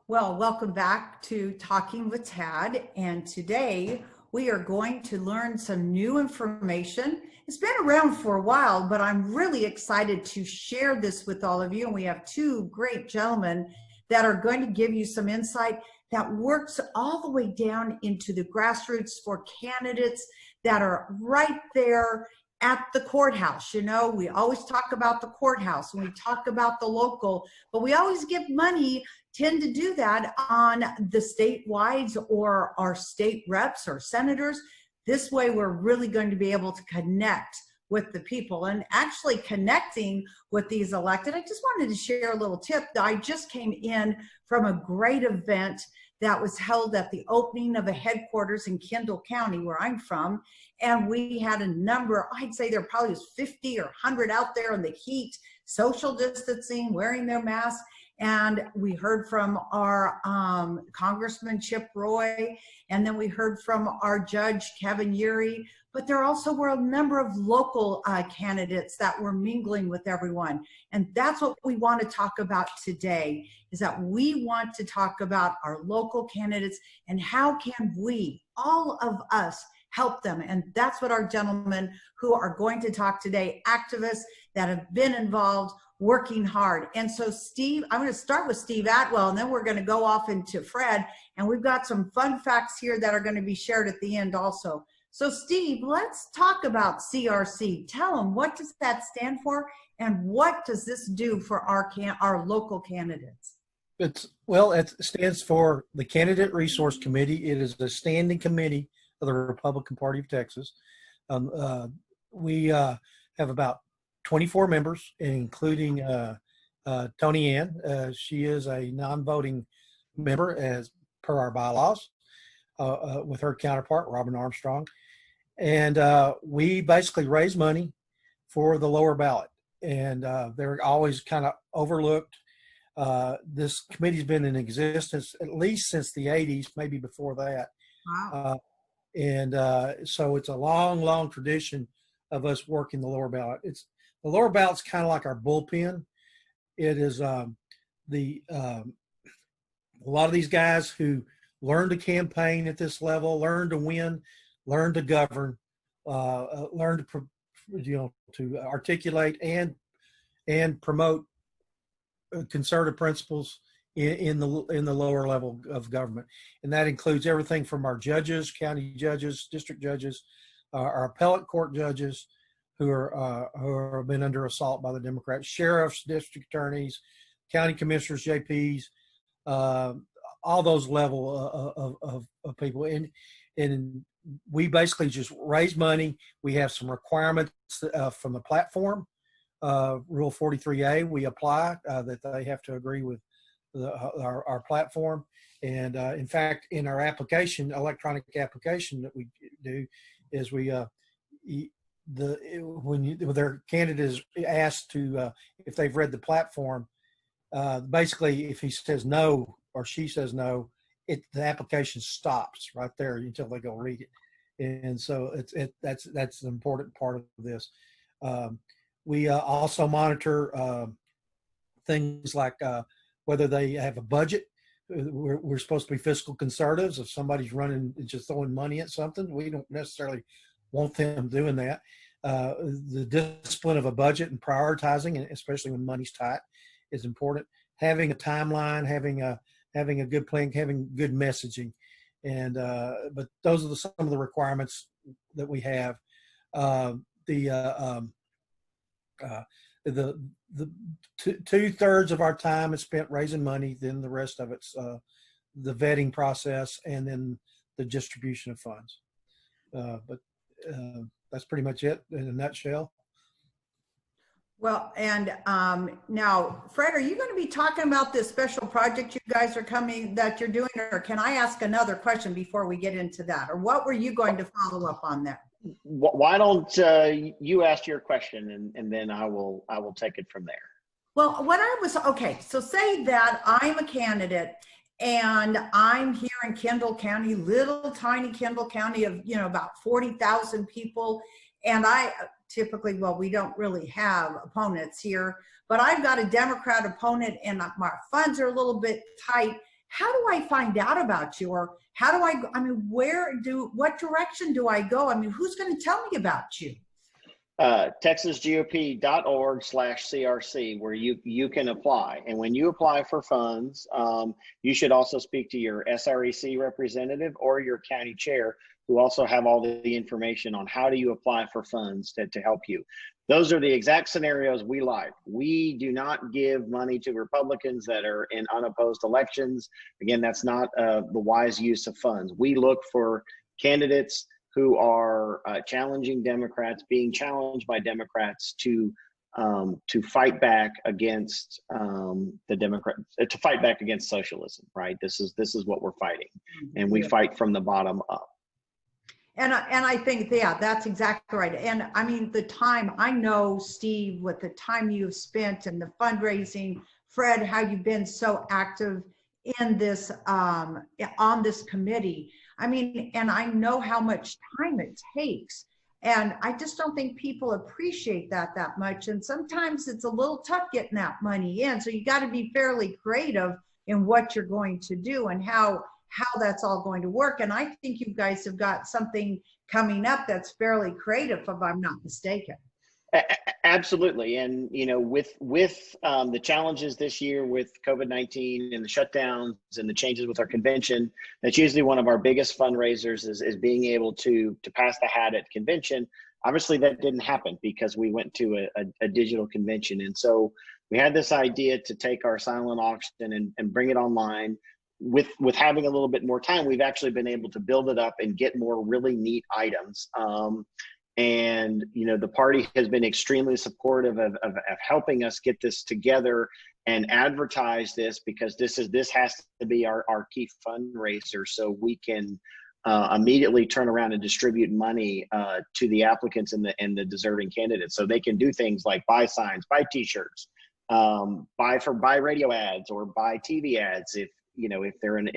Well, welcome back to Talking with Tad. And today we are going to learn some new information. It's been around for a while, but I'm really excited to share this with all of you. And we have two great gentlemen that are going to give you some insight that works all the way down into the grassroots for candidates that are right there at the courthouse. You know, we always talk about the courthouse and we talk about the local, but we always give money, tend to do that on the statewide or our state reps or senators. This way, we're really going to be able to connect with the people and actually connecting with these elected. I just wanted to share a little tip. I just came in from a great event that was held at the opening of a headquarters in Kendall County, where I'm from. And we had a number, I'd say there probably was 50 or 100 out there in the heat, social distancing, wearing their masks. And we heard from our Congressman Chip Roy, and then we heard from our Judge Kevin Yeary, but there also were a number of local candidates that were mingling with everyone. And that's what we want to talk about today, is that we want to talk about our local candidates and how can we, all of us, help them. And that's what our gentlemen who are going to talk today, activists that have been involved, working hard. And so Steve, I'm going to start with Steve Atwell, and then we're going to go off into Fred. And we've got some fun facts here that are going to be shared at the end also. So Steve, let's talk about CRC. Tell them, what does that stand for? And what does this do for our local candidates? It stands for the Candidate Resource Committee. It is a standing committee of the Republican Party of Texas. We have about 24 members, including Tony Ann. She is a non-voting member as per our bylaws, with her counterpart, Robin Armstrong. And we basically raise money for the lower ballot. And they're always kind of overlooked. This committee's been in existence at least since the 80s, maybe before that. Wow. So it's a long, long tradition of us working the lower ballot. The lower ballot's kind of like our bullpen. It is a lot of these guys who learn to campaign at this level, learn to win, learn to govern, learn to articulate and promote conservative principles in the lower level of government, and that includes everything from our judges, county judges, district judges, our appellate court judges, who have been under assault by the Democrats, sheriffs, district attorneys, county commissioners, JPs, all those level of people. And we basically just raise money. We have some requirements from the platform, Rule 43A. We apply that they have to agree with our platform. And in fact, in our application, electronic application that we do, is when their candidate is asked to, if they've read the platform, basically if he says no or she says no, the application stops right there until they go read it. And so that's an important part of this. We also monitor things like whether they have a budget. We're supposed to be fiscal conservatives. If somebody's running and just throwing money at something, we don't necessarily want them doing that. The discipline of a budget and prioritizing, and especially when money's tight, is important. Having a timeline, having a good plan, having good messaging, and but those are some of the requirements that we have. The 2/3 of our time is spent raising money. Then the rest of it's the vetting process and then the distribution of funds. But that's pretty much it in a nutshell. Well, and now, Fred, are you going to be talking about this special project you guys are that you're doing, or can I ask another question before we get into that? Or what were you going to follow up on there? Why don't you ask your question, and then I will take it from there. Well, okay, so say that I'm a candidate and I'm here in Kendall County, little tiny Kendall County of, about 40,000 people. And I typically, well, we don't really have opponents here, but I've got a Democrat opponent and my funds are a little bit tight. how do I find out about you? Or how do I mean, what direction do I go? I mean, who's going to tell me about you? TexasGOP.org/CRC, where you can apply. And when you apply for funds, you should also speak to your SREC representative or your county chair, who also have all the information on how do you apply for funds to help you. Those are the exact scenarios we like. We do not give money to Republicans that are in unopposed elections. Again, that's not the wise use of funds. We look for candidates who are challenging Democrats, being challenged by Democrats to fight back against the Democrats, to fight back against socialism. Right? This is what we're fighting, and we fight from the bottom up. And I think, yeah, that's exactly right. And I mean, the time, I know, Steve, with the time you've spent and the fundraising, Fred, how you've been so active in this, on this committee. I mean, and I know how much time it takes. And I just don't think people appreciate that much. And sometimes it's a little tough getting that money in. So you got to be fairly creative in what you're going to do and how that's all going to work. And I think you guys have got something coming up that's fairly creative, if I'm not mistaken. Absolutely. And, you know, with the challenges this year with COVID-19 and the shutdowns and the changes with our convention, that's usually one of our biggest fundraisers is being able to pass the hat at convention. Obviously that didn't happen because we went to a digital convention. And so we had this idea to take our silent auction and bring it online. With having a little bit more time, we've actually been able to build it up and get more really neat items. And, you know, the party has been extremely supportive of helping us get this together and advertise this, because this has to be our key fundraiser, so we can immediately turn around and distribute money to the applicants and the deserving candidates. So they can do things like buy signs, buy t-shirts, buy radio ads, or buy TV ads if they're in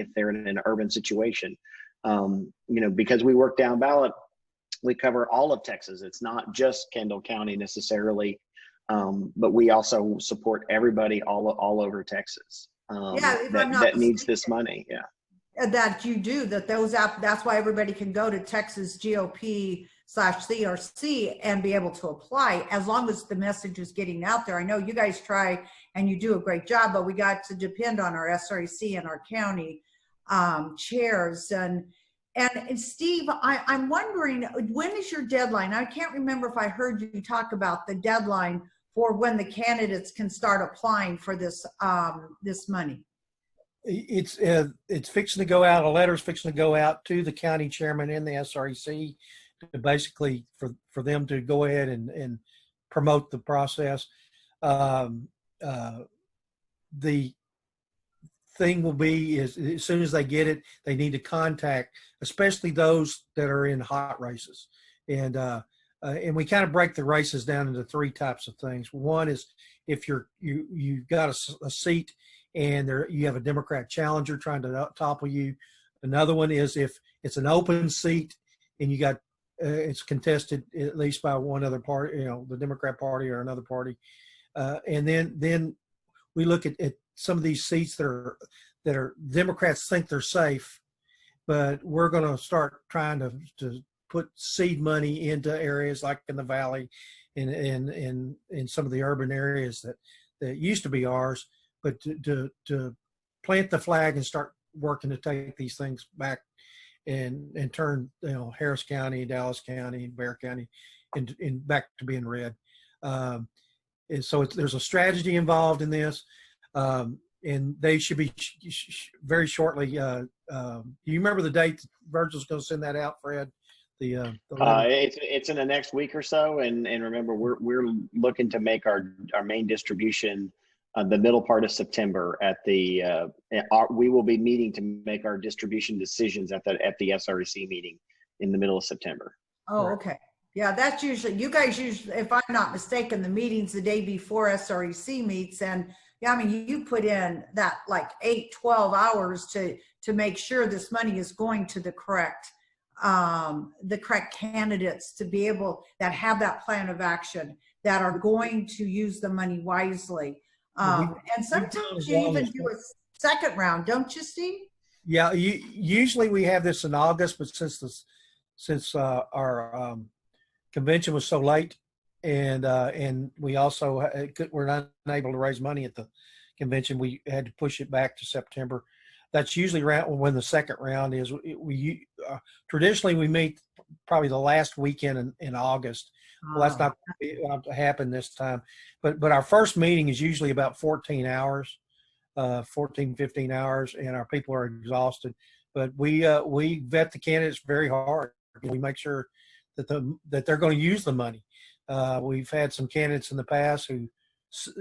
an urban situation. You know, because we work down ballot, we cover all of Texas. It's not just Kendall County necessarily, but we also support everybody all over Texas that needs this money. Yeah, that you do, that that's why everybody can go to Texas GOP/CRC and be able to apply, as long as the message is getting out there. I know you guys try and you do a great job, but we got to depend on our SREC and our county chairs. And Steve, I'm wondering, when is your deadline? I can't remember if I heard you talk about the deadline for when the candidates can start applying for this this money. It's fixing to go out. A letter's fixing to go out to the county chairman and the SREC, to basically for them to go ahead and promote the process. The thing will be is, as soon as they get it, they need to contact, especially those that are in hot races. And we kind of break the races down into three types of things. One is if you've got a seat and you have a Democrat challenger trying to topple you. Another one is if it's an open seat and you got it's contested at least by one other party, you know, the Democrat Party or another party. And then we look at some of these seats that are Democrats think they're safe, but we're going to start trying to put seed money into areas like in the Valley and in some of the urban areas that used to be ours, but to plant the flag and start working to take these things back and turn, you know, Harris County, Dallas County, Bexar County in back to being red. And so there's a strategy involved in this. And they should be very shortly. Do you remember the date Virgil's going to send that out, Fred? It's in the next week or so, and remember we're looking to make our main distribution the middle part of September. We will be meeting to make our distribution decisions at the SREC meeting in the middle of September. Oh, okay. Yeah, that's usually, you guys usually, if I'm not mistaken, the meeting's the day before SREC meets. And yeah, I mean, you put in that like 8-12 hours to make sure this money is going to the correct candidates, to be able, that have that plan of action, that are going to use the money wisely. And sometimes you even do second round, don't you, Steve? Yeah, usually we have this in August, but since our convention was so late, and we also were not able to raise money at the convention, we had to push it back to September. That's usually around when the second round is. We traditionally we meet probably the last weekend in August. Well, that's not going to happen this time, but our first meeting is usually about 14 hours. 14, 15 hours, and our people are exhausted. But we vet the candidates very hard. We make sure that they're going to use the money. We've had some candidates in the past who,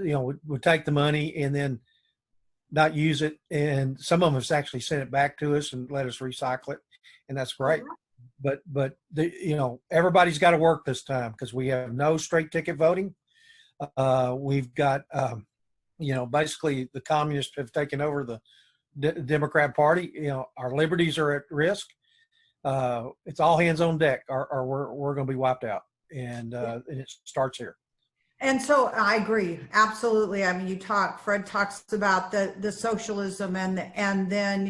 would take the money and then not use it, and some of them have actually sent it back to us and let us recycle it, and that's great. But everybody's got to work this time because we have no straight ticket voting. We've got basically the communists have taken over the Democrat Party. Our liberties are at risk. It's all hands on deck, or we're going to be wiped out, and it starts here. And so I agree, absolutely. I mean, Fred talks about the socialism and then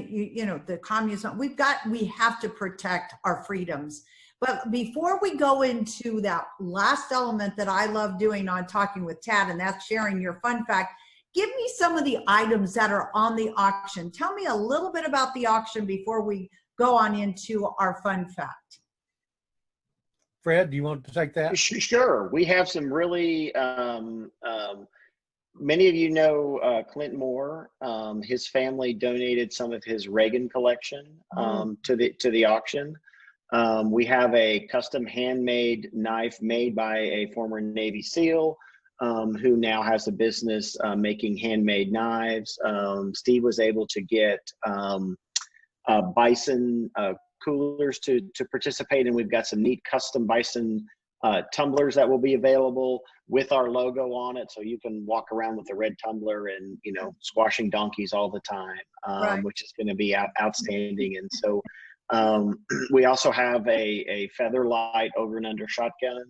the communism. We have to protect our freedoms. But before we go into that last element that I love doing on Talking with Tad, and that's sharing your fun fact, give me some of the items that are on the auction. Tell me a little bit about the auction before we go on into our fun fact. Fred, do you want to take that? Sure. We have some really, many of you know Clint Moore. His family donated some of his Reagan collection to the auction. We have a custom handmade knife made by a former Navy SEAL who now has a business making handmade knives. Steve was able to get Bison coolers to participate, and we've got some neat custom Bison tumblers that will be available with our logo on it, so you can walk around with a red tumbler and squashing donkeys all the time, right, which is going to be outstanding. And so we also have a feather light over and under shotgun,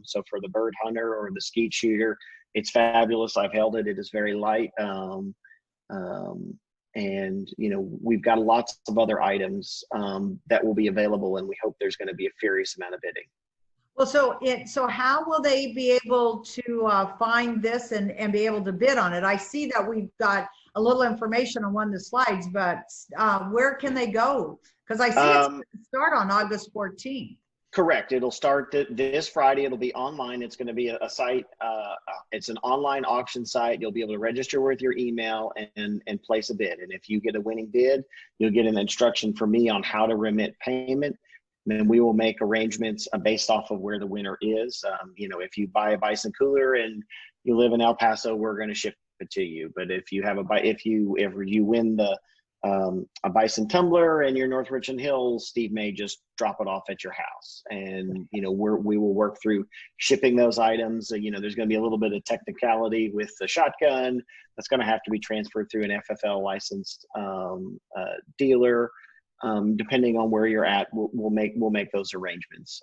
so for the bird hunter or the skeet shooter, it's fabulous. I've held it. It is very light. And we've got lots of other items that will be available, and we hope there's going to be a furious amount of bidding. Well, so how will they be able to find this and be able to bid on it? I see that we've got a little information on one of the slides, but where can they go? Because I see it's going to start on August 14th. Correct. It'll start this Friday. It'll be online. It's going to be a site. It's an online auction site. You'll be able to register with your email and place a bid. And if you get a winning bid, you'll get an instruction from me on how to remit payment. And then we will make arrangements based off of where the winner is. If you buy a Bison cooler and you live in El Paso, we're going to ship it to you. But if you win a Bison tumbler and you're North Richland Hills, Steve may just drop it off at your house, and we will work through shipping those items. There's going to be a little bit of technicality with the shotgun that's going to have to be transferred through an FFL licensed dealer. Depending on where you're at, we'll make those arrangements.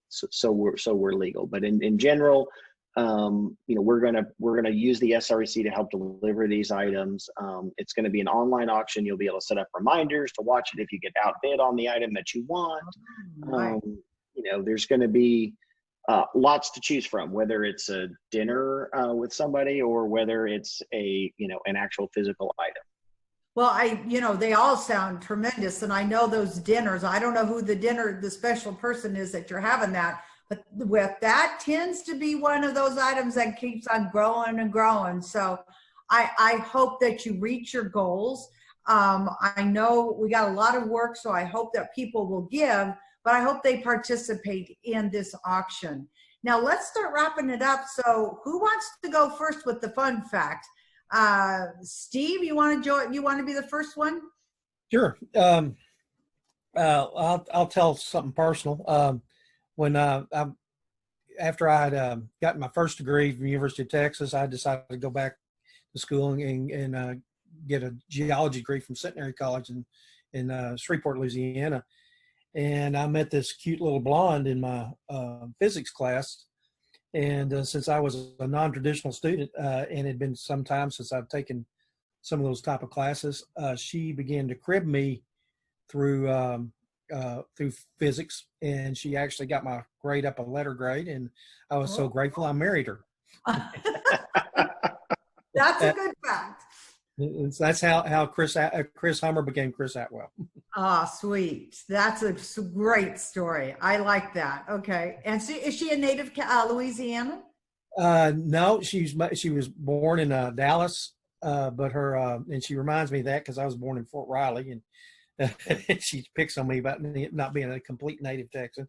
So we're legal, but in general, we're gonna use the SREC to help deliver these items. It's going to be an online auction. You'll be able to set up reminders to watch it if you get outbid on the item that you want. There's going to be lots to choose from, whether it's a dinner with somebody or whether it's an actual physical item. Well, they all sound tremendous, and I know those dinners. I don't know who the special person is that you're having that. But with that tends to be one of those items that keeps on growing and growing. So I hope that you reach your goals. I know we got a lot of work, so I hope that people will give, but I hope they participate in this auction. Now let's start wrapping it up. So who wants to go first with the fun fact? Steve, you want to be the first one? Sure. I'll tell something personal. When after I had gotten my first degree from the University of Texas, I decided to go back to school and get a geology degree from Centenary College in Shreveport, Louisiana. And I met this cute little blonde in my physics class. And since I was a non-traditional student, and it had been some time since I've taken some of those type of classes, she began to crib me through through physics, and she actually got my grade up a letter grade, and I was so grateful I married her. That's a good fact. That's how Chris Hummer became Chris Atwell. Ah, sweet. That's a great story. I like that. Okay. And so is she a native Louisiana? No, she was born in Dallas, but her and she reminds me of that because I was born in Fort Riley, and she picks on me about not being a complete native Texan.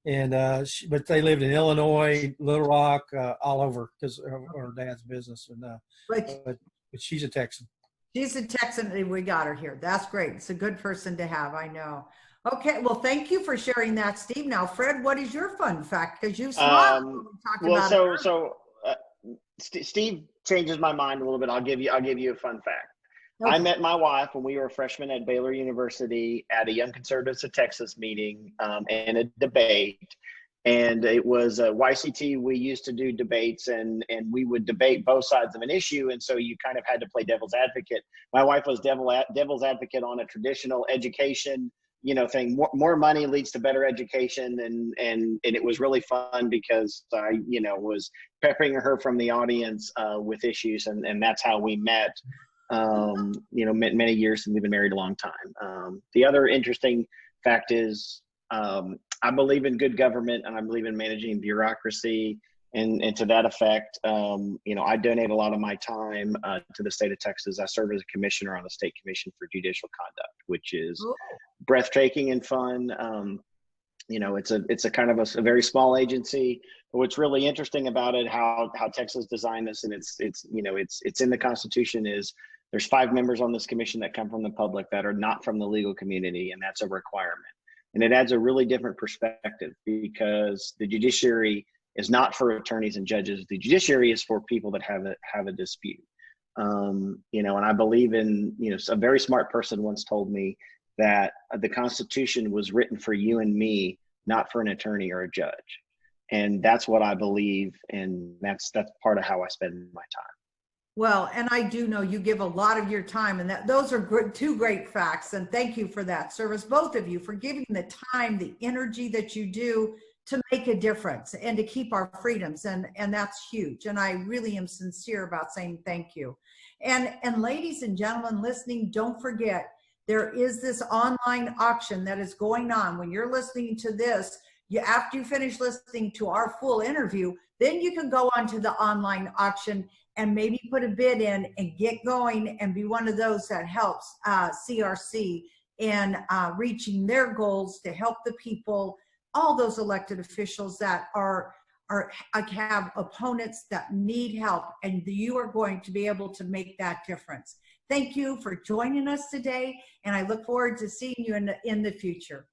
And but they lived in Illinois, Little Rock, all over because of her dad's business. And but she's a Texan. She's a Texan, and we got her here. That's great. It's a good person to have. I know. Okay. Well, thank you for sharing that, Steve. Now, Fred, what is your fun fact? Because you smiled when we talked about it. Steve changes my mind a little bit. I'll give you a fun fact. Okay. I met my wife when we were freshmen at Baylor University at a Young Conservatives of Texas meeting and a debate. And it was YCT. We used to do debates, and we would debate both sides of an issue. And so you kind of had to play devil's advocate. My wife was devil's advocate on a traditional education, thing. More money leads to better education, and it was really fun because I, was peppering her from the audience with issues, and that's how we met. Many years, and we've been married a long time. The other interesting fact is I believe in good government, and I believe in managing bureaucracy. And to that effect, I donate a lot of my time to the state of Texas. I serve as a commissioner on the State Commission for Judicial Conduct, which is breathtaking and fun. It's a kind of a very small agency. But what's really interesting about it, how Texas designed this, and it's in the Constitution, is there's 5 members on this commission that come from the public that are not from the legal community, and that's a requirement. And it adds a really different perspective because the judiciary is not for attorneys and judges. The judiciary is for people that have a dispute. And I believe in, a very smart person once told me that the Constitution was written for you and me, not for an attorney or a judge. And that's what I believe, and that's part of how I spend my time. Well, and I do know you give a lot of your time, and those are two great facts. And thank you for that service, both of you, for giving the time, the energy that you do to make a difference and to keep our freedoms. And that's huge. And I really am sincere about saying thank you. And ladies and gentlemen listening, don't forget, there is this online auction that is going on. When you're listening to this, after you finish listening to our full interview, then you can go onto the online auction and maybe put a bid in and get going and be one of those that helps CRC in reaching their goals to help the people, all those elected officials that have opponents that need help, and you are going to be able to make that difference. Thank you for joining us today, and I look forward to seeing you in the future.